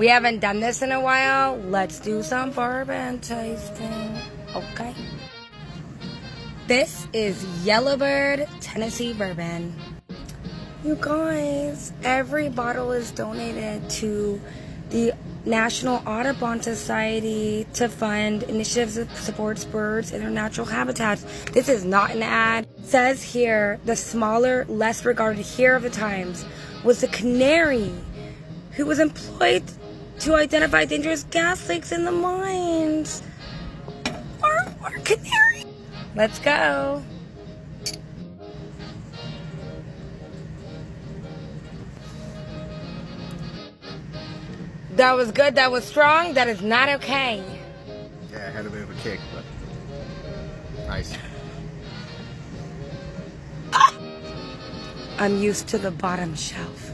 We haven't done this in a while. Let's do some bourbon tasting. Okay. This is Yellowbird Tennessee Bourbon. You guys, every bottle is donated to the National Audubon Society to fund initiatives that supports birds in their natural habitats. This is not an ad. It says here, the smaller, less regarded hero of the times was the canary who was employed to identify dangerous gas leaks in the mines. Our canary. Let's go. That was good, that was strong, that is not okay. Yeah, I had a bit of a kick, but nice. I'm used to the bottom shelf.